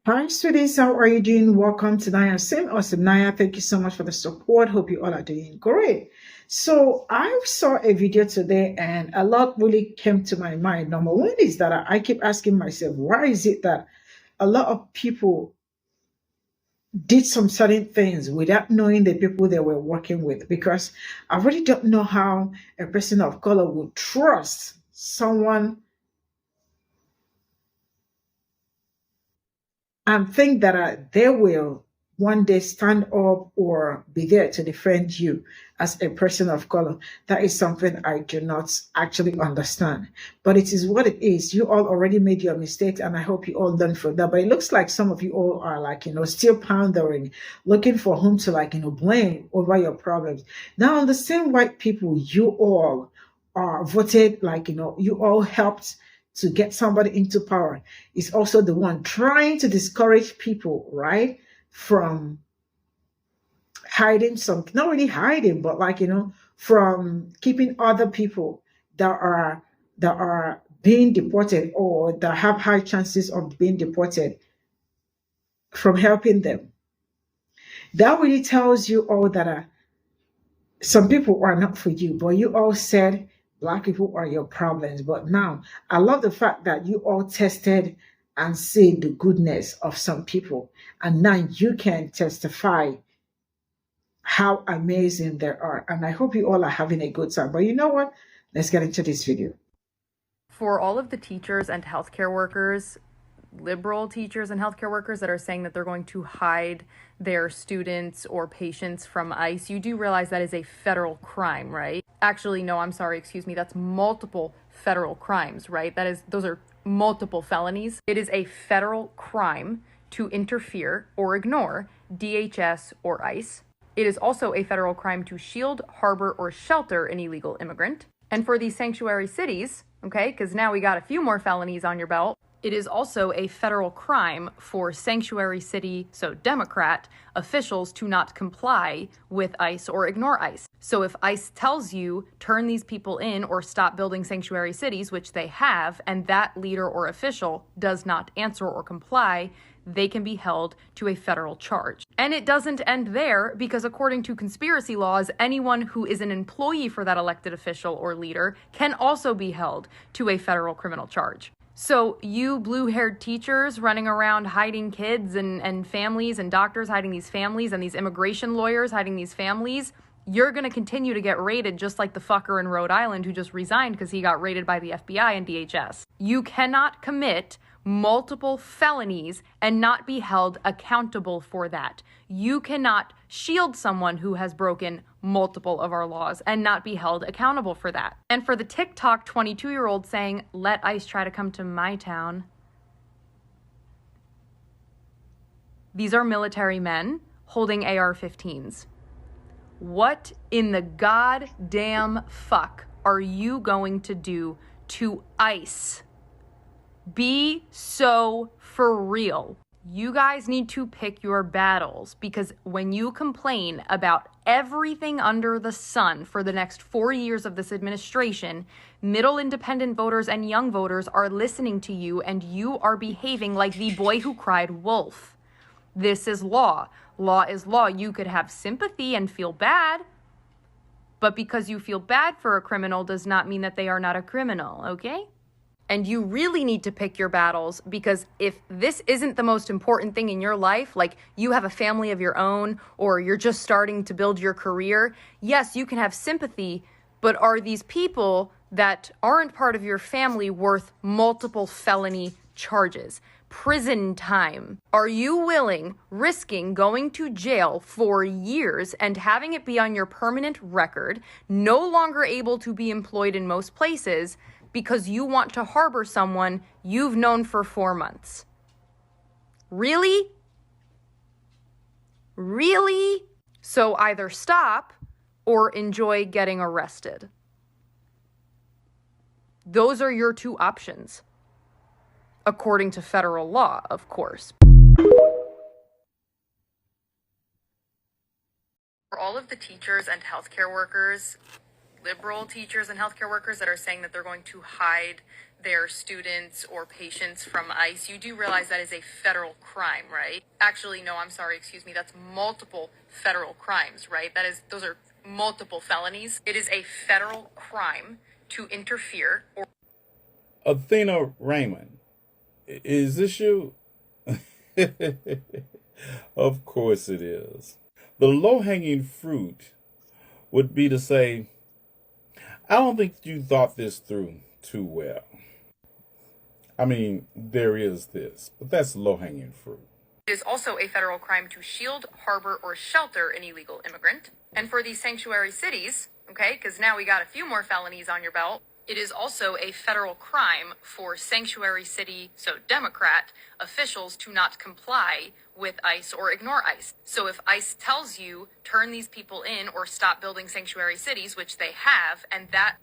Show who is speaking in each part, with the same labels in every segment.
Speaker 1: Hi, sweeties. How are you doing? Welcome to Naya Sim or Cimnanya. Thank you so much for the support. Hope you all are doing great. So, I saw a video today and a lot really came to my mind. Number one is that I keep asking myself, why is it that a lot of people did some certain things without knowing the people they were working with? Because I really don't know how a person of color would trust someone and think that they will one day stand up or be there to defend you as a person of color. That is something I do not actually understand. But it is what it is. You all already made your mistakes, and I hope you all learn from that. But it looks like some of you all are like, still pondering, looking for whom to blame over your problems. Now, the same white people, you all are voted, you all helped to get somebody into power is also the one trying to discourage people, right, from hiding some, not really hiding, but from keeping other people that are being deported or that have high chances of being deported from helping them. That really tells you all that some people are not for you, but you all said Black people are your problems. But now I love the fact that you all tested and see the goodness of some people. And now you can testify how amazing they are. And I hope you all are having a good time. But you know what? Let's get into this video.
Speaker 2: For all of the teachers and healthcare workers, liberal teachers and healthcare workers that are saying that they're going to hide their students or patients from ICE, you do realize that is a federal crime, right? Actually, no, I'm sorry, excuse me. That's multiple federal crimes, right? Those are multiple felonies. It is a federal crime to interfere or ignore DHS or ICE. It is also a federal crime to shield, harbor, or shelter an illegal immigrant. And for these sanctuary cities, okay, because now we got a few more felonies on your belt, it is also a federal crime for sanctuary city, so Democrat, officials to not comply with ICE or ignore ICE. So if ICE tells you, turn these people in or stop building sanctuary cities, which they have, and that leader or official does not answer or comply, they can be held to a federal charge. And it doesn't end there, because according to conspiracy laws, anyone who is an employee for that elected official or leader can also be held to a federal criminal charge. So you blue-haired teachers running around hiding kids and families, and doctors hiding these families, and these immigration lawyers hiding these families, you're going to continue to get raided just like the fucker in Rhode Island who just resigned because he got raided by the FBI and DHS. You cannot commit multiple felonies and not be held accountable for that. You cannot shield someone who has broken multiple of our laws and not be held accountable for that. And for the TikTok 22-year-old saying, let ICE try to come to my town, these are military men holding AR-15s. What in the goddamn fuck are you going to do to ICE? Be so for real. You guys need to pick your battles, because when you complain about everything under the sun for the next 4 years of this administration, middle independent voters and young voters are listening to you, and you are behaving like the boy who cried wolf. This is law. Law is law. You could have sympathy and feel bad, but because you feel bad for a criminal does not mean that they are not a criminal, okay? And you really need to pick your battles, because if this isn't the most important thing in your life, like you have a family of your own or you're just starting to build your career, yes, you can have sympathy, but are these people that aren't part of your family worth multiple felony charges? Prison time. Are you willing, risking going to jail for years and having it be on your permanent record, no longer able to be employed in most places, because you want to harbor someone you've known for 4 months? Really? Really? So either stop or enjoy getting arrested. Those are your two options. According to federal law, of course. For all of the teachers and healthcare workers, liberal teachers and healthcare workers that are saying that they're going to hide their students or patients from ICE, you do realize that is a federal crime, right? Actually, no, I'm sorry, excuse me. That's multiple federal crimes, right? Those are multiple felonies. It is a federal crime to interfere or
Speaker 3: Athena Raymond, is this you? Of course it is. The low-hanging fruit would be to say, I don't think you thought this through too well. I mean, there is this, but that's low-hanging fruit.
Speaker 2: It is also a federal crime to shield, harbor, or shelter an illegal immigrant. And for these sanctuary cities, okay, because now we got a few more felonies on your belt, it is also a federal crime for sanctuary city, so Democrat, officials to not comply with ICE or ignore ICE. So if ICE tells you, turn these people in or stop building sanctuary cities, which they have, and that...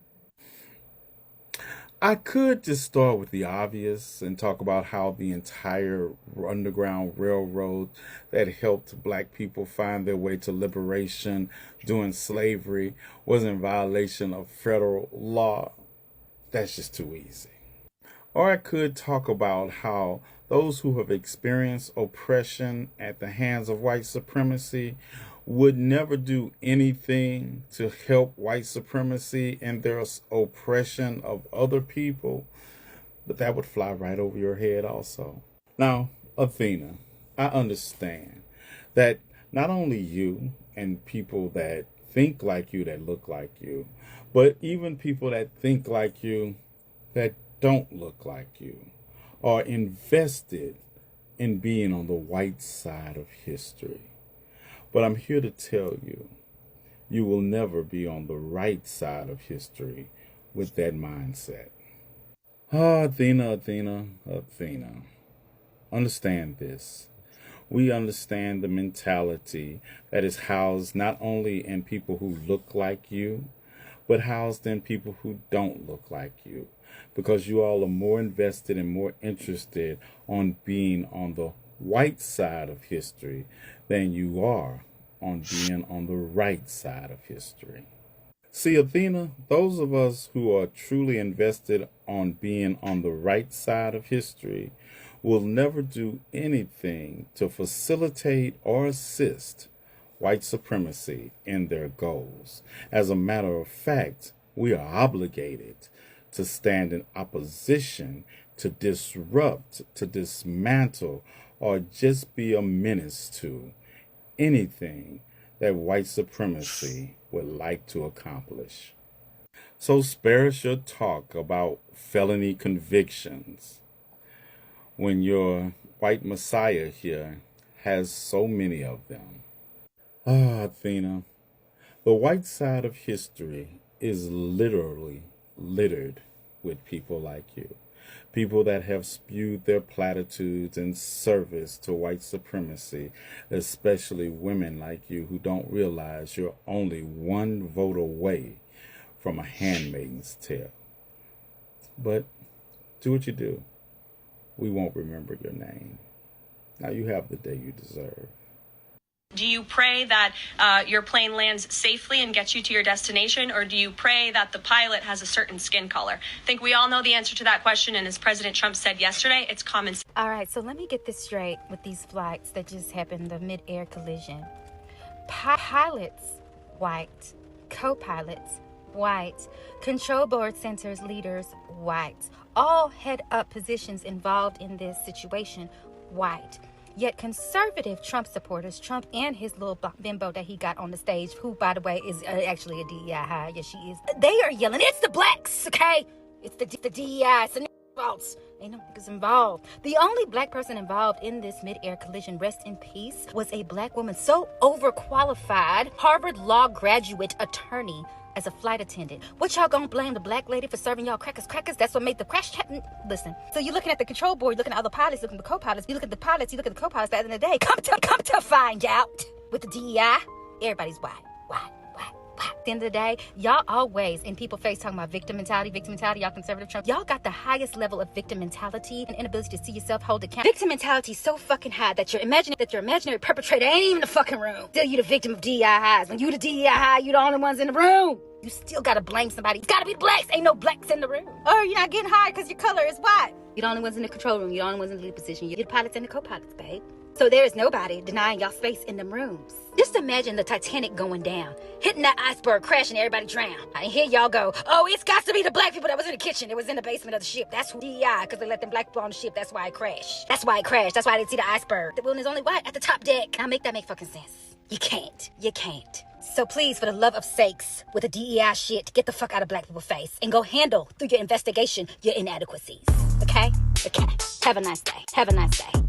Speaker 3: I could just start with the obvious and talk about how the entire Underground Railroad that helped black people find their way to liberation during slavery was in violation of federal law. That's just too easy. Or I could talk about how those who have experienced oppression at the hands of white supremacy would never do anything to help white supremacy and their oppression of other people, but that would fly right over your head also. Now, Athena, I understand that not only you and people that think like you, that look like you, but even people that think like you that don't look like you are invested in being on the white side of history. But I'm here to tell you, you will never be on the right side of history with that mindset. Athena. Understand this. We understand the mentality that is housed not only in people who look like you, but housed in people who don't look like you. Because you all are more invested and more interested on being on the white side of history than you are on being on the right side of history. See, Athena, those of us who are truly invested on being on the right side of history will never do anything to facilitate or assist white supremacy in their goals. As a matter of fact, we are obligated to stand in opposition, to disrupt, to dismantle, or just be a menace to anything that white supremacy would like to accomplish. So spare us your talk about felony convictions when your white messiah here has so many of them. Athena, the white side of history is literally littered with people like you. People that have spewed their platitudes in service to white supremacy, especially women like you who don't realize you're only one vote away from a handmaid's tale. But do what you do. We won't remember your name. Now you have the day you deserve.
Speaker 4: Do you pray that your plane lands safely and gets you to your destination, or do you pray that the pilot has a certain skin color? I think we all know the answer to that question, and as President Trump said yesterday, it's common sense.
Speaker 5: All right, so let me get this straight with these flights that just happened, the mid-air collision. Pilots, white. Co-pilots, white. Control board centers leaders, white. All head-up positions involved in this situation, white. Yet conservative Trump supporters, Trump and his little bimbo that he got on the stage, who, by the way, is actually a DEI hire. Yes, she is. They are yelling, it's the blacks, okay? It's the DEI. It's the faults. Ain't no niggas involved. The only black person involved in this mid-air collision, rest in peace, was a black woman so overqualified, Harvard law graduate attorney as a flight attendant. What y'all gonna blame the black lady for serving y'all crackers? That's what made the crash happen. Listen, so you're looking at the control board, looking at other pilots, looking at the co-pilots. You look at the pilots, you look at the co-pilots. At the end of the day, come to find out, with the DEI, everybody's white. At the end of the day, y'all always in people's face talking about victim mentality, y'all conservative Trump. Y'all got the highest level of victim mentality and inability to see yourself, hold account. Victim mentality is so fucking high that your imaginary perpetrator ain't even in the fucking room. Still you the victim of DEI highs. When you the DEI high, you the only ones in the room. You still gotta blame somebody. It's gotta be the blacks. Ain't no blacks in the room. Or you're not getting hired because your color is white. You're the only ones in the control room. You're the only ones in the lead position. You're the pilots and the co-pilots, babe. So there is nobody denying y'all space in them rooms. Just imagine the Titanic going down, hitting that iceberg, crashing, everybody drown. And here y'all go, oh, it's got to be the black people that was in the kitchen. It was in the basement of the ship. That's DEI, because they let them black people on the ship. That's why it crashed. That's why I didn't see the iceberg. The wilderness only white at the top deck. Now make that make fucking sense. You can't. So please, for the love of sakes, with the DEI shit, get the fuck out of black people's face and go handle, through your investigation, your inadequacies. Okay? Have a nice day.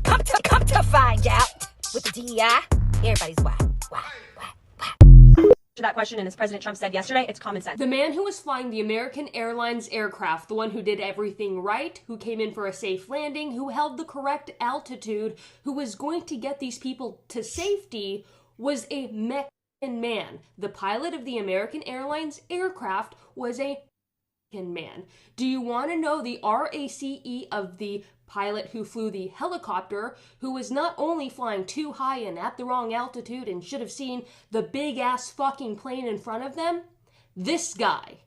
Speaker 5: Come to find out with the DEI, everybody's white.
Speaker 4: To that question, and as President Trump said yesterday, it's common sense.
Speaker 6: The man who was flying the American Airlines aircraft, the one who did everything right, who came in for a safe landing, who held the correct altitude, who was going to get these people to safety, was a Mexican man. The pilot of the American Airlines aircraft was a Mexican man. Do you want to know the RACE of the pilot who flew the helicopter, who was not only flying too high and at the wrong altitude and should have seen the big ass fucking plane in front of them? This guy.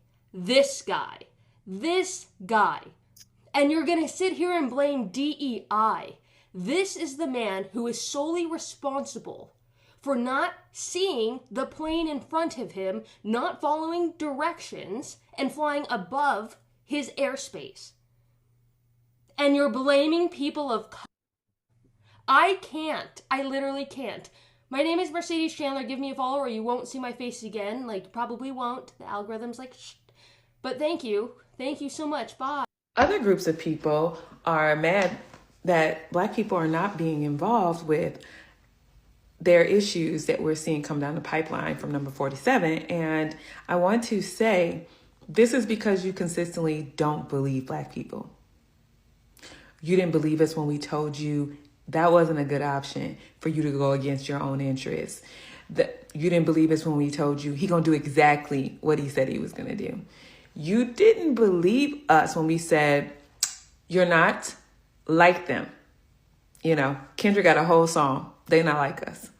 Speaker 6: And you're gonna sit here and blame DEI. This is the man who is solely responsible for not seeing the plane in front of him, not following directions, and flying above his airspace. And you're blaming people of color. I literally can't. My name is Mercedes Chandler. Give me a follow or you won't see my face again. Like, you probably won't. The algorithm's like, shh. But thank you. Thank you so much. Bye.
Speaker 7: Other groups of people are mad that Black people are not being involved with their issues that we're seeing come down the pipeline from number 47. And I want to say, this is because you consistently don't believe Black people. You didn't believe us when we told you that wasn't a good option for you to go against your own interests. You didn't believe us when we told you he gonna do exactly what he said he was gonna do. You didn't believe us when we said you're not like them. You know, Kendra got a whole song. They not like us.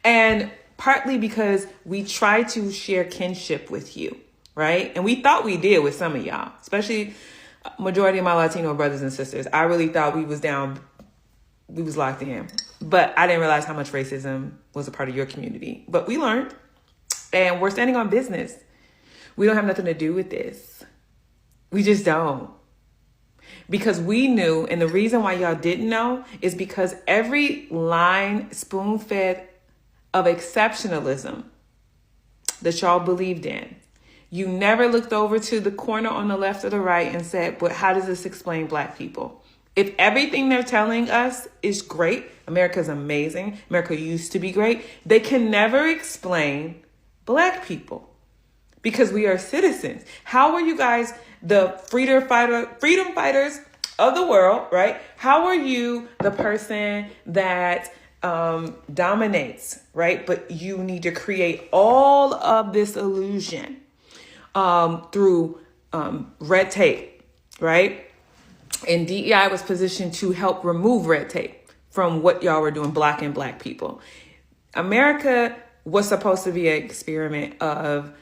Speaker 7: And partly because we try to share kinship with you, right? And we thought we did with some of y'all, especially majority of my Latino brothers and sisters. I really thought we was locked in. But I didn't realize how much racism was a part of your community. But we learned, and we're standing on business. We don't have nothing to do with this. We just don't. Because we knew, and the reason why y'all didn't know is because every line spoon-fed of exceptionalism that y'all believed in, you never looked over to the corner on the left or the right and said, but how does this explain Black people? If everything they're telling us is great, America's amazing, America used to be great, they can never explain Black people because we are citizens. How are you guys the freedom fighters of the world, right? How are you the person that dominates, right? But you need to create all of this illusion through red tape, right? And DEI was positioned to help remove red tape from what y'all were doing, blocking Black people. America was supposed to be an experiment of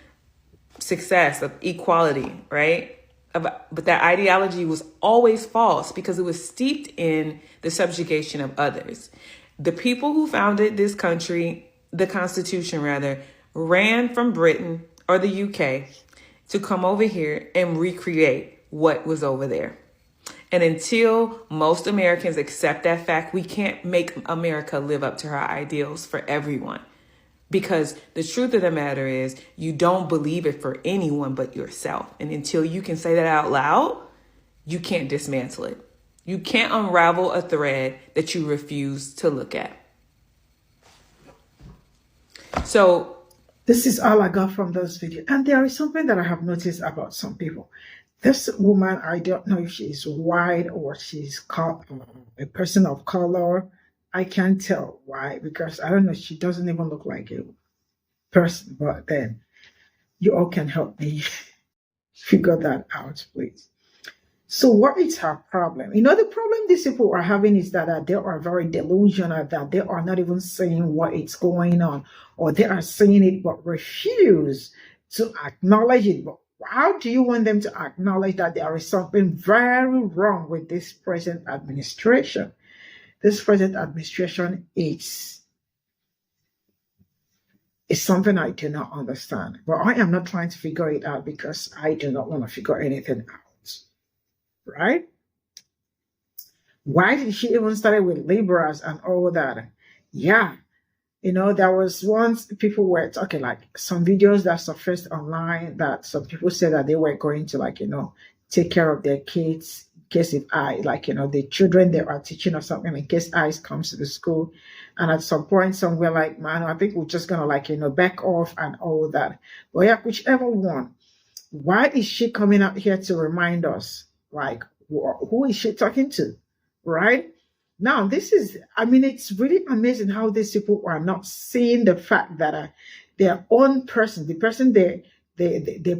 Speaker 7: success, of equality, right? But that ideology was always false because it was steeped in the subjugation of others. The people who founded this country, the Constitution rather, ran from Britain or the UK to come over here and recreate what was over there. And until most Americans accept that fact, we can't make America live up to her ideals for everyone. Because the truth of the matter is, you don't believe it for anyone but yourself. And until you can say that out loud, you can't dismantle it. You can't unravel a thread that you refuse to look at. So
Speaker 1: this is all I got from those videos. And there is something that I have noticed about some people. This woman, I don't know if she's white or she's a person of color. I can't tell why, because I don't know, she doesn't even look like a person. But then You all can help me figure that out, please. So what is her problem? You know, the problem these people are having is that they are very delusional, that they are not even saying what is going on, or they are saying it but refuse to acknowledge it. But how do you want them to acknowledge that there is something very wrong with this present administration? This present administration is something I do not understand. But I am not trying to figure it out because I do not want to figure anything out. Right? Why did she even start with liberals and all that? Yeah, you know, there was once people were talking, like some videos that surfaced online that some people said that they were going to, like, you know, take care of their kids in case if like, you know, the children they are teaching or something, in case ICE comes to the school. And at some point, some were like, man, I think we're just gonna, like, you know, back off and all that. But yeah, whichever one. Why is she coming out here to remind us? Like, who is she talking to? Right? Now, this is, I mean, it's really amazing how these people are not seeing the fact that their own person, the person they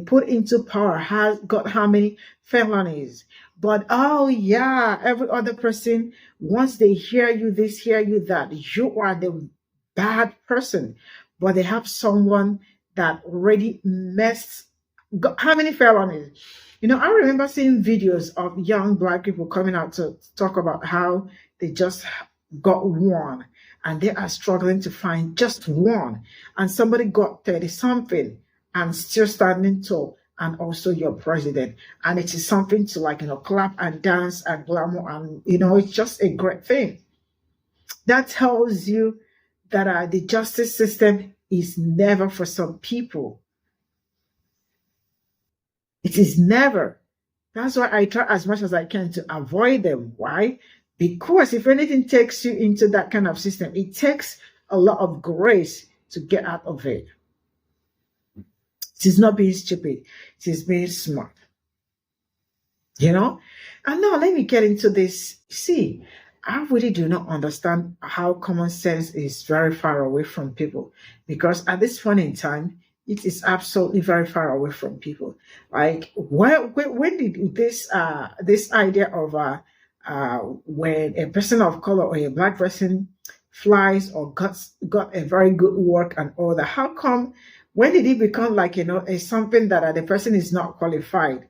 Speaker 1: put into power has got how many felonies. But, oh yeah, every other person, once they hear you this, hear you that, you are the bad person. But they have someone that already got how many felonies? You know, I remember seeing videos of young Black people coming out to talk about how they just got one and they are struggling to find just one. And somebody got 30 something and still standing tall, and also your president. And it is something to, like, you know, clap and dance and glamour. And, you know, it's just a great thing. That tells you that the justice system is never for some people. It is never. That's why I try as much as I can to avoid them. Why? Because if anything takes you into that kind of system, it takes a lot of grace to get out of it. It is not being stupid. It is being smart. You know? And now let me get into this. See, I really do not understand how common sense is very far away from people. Because at this point in time, it is absolutely very far away from people. Like, when did this idea of when a person of color or a Black person flies or got a very good work and all that, how come, when did it become, like, you know, a something that the person is not qualified?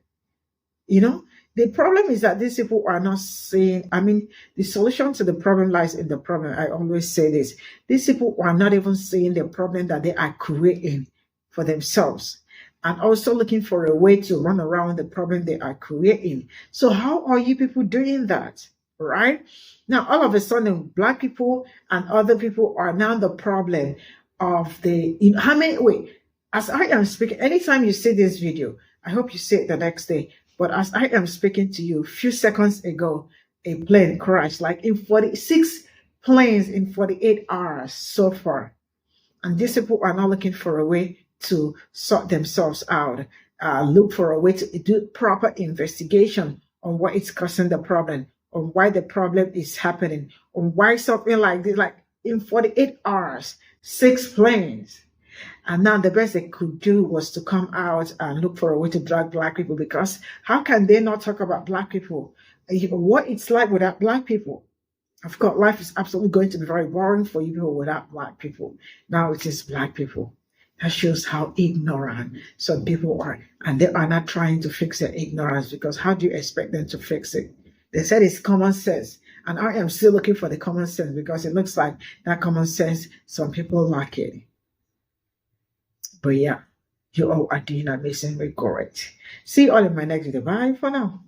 Speaker 1: You know, the problem is that these people are not seeing, I mean, the solution to the problem lies in the problem. I always say this. These people are not even seeing the problem that they are creating for themselves, and also looking for a way to run around the problem they are creating. So how are you people doing that? Right? Now, all of a sudden, Black people and other people are now the problem of the, you know, how many, wait, as I am speaking, anytime you see this video, I hope you see it the next day, but as I am speaking to you, a few seconds ago, a plane crashed, like in 46 planes in 48 hours so far. And these people are now looking for a way to sort themselves out, look for a way to do proper investigation on what is causing the problem, on why the problem is happening, on why something like this, like in 48 hours, 6 planes. And now the best they could do was to come out and look for a way to drag Black people, because how can they not talk about Black people? What it's like without Black people? Of course, life is absolutely going to be very boring for you people without Black people. Now it is Black people. That shows how ignorant some people are. And they are not trying to fix their ignorance, because how do you expect them to fix it? They said it's common sense. And I am still looking for the common sense, because it looks like that common sense, some people lack it. But yeah, you all are doing amazingly correct. See you all in my next video. Bye for now.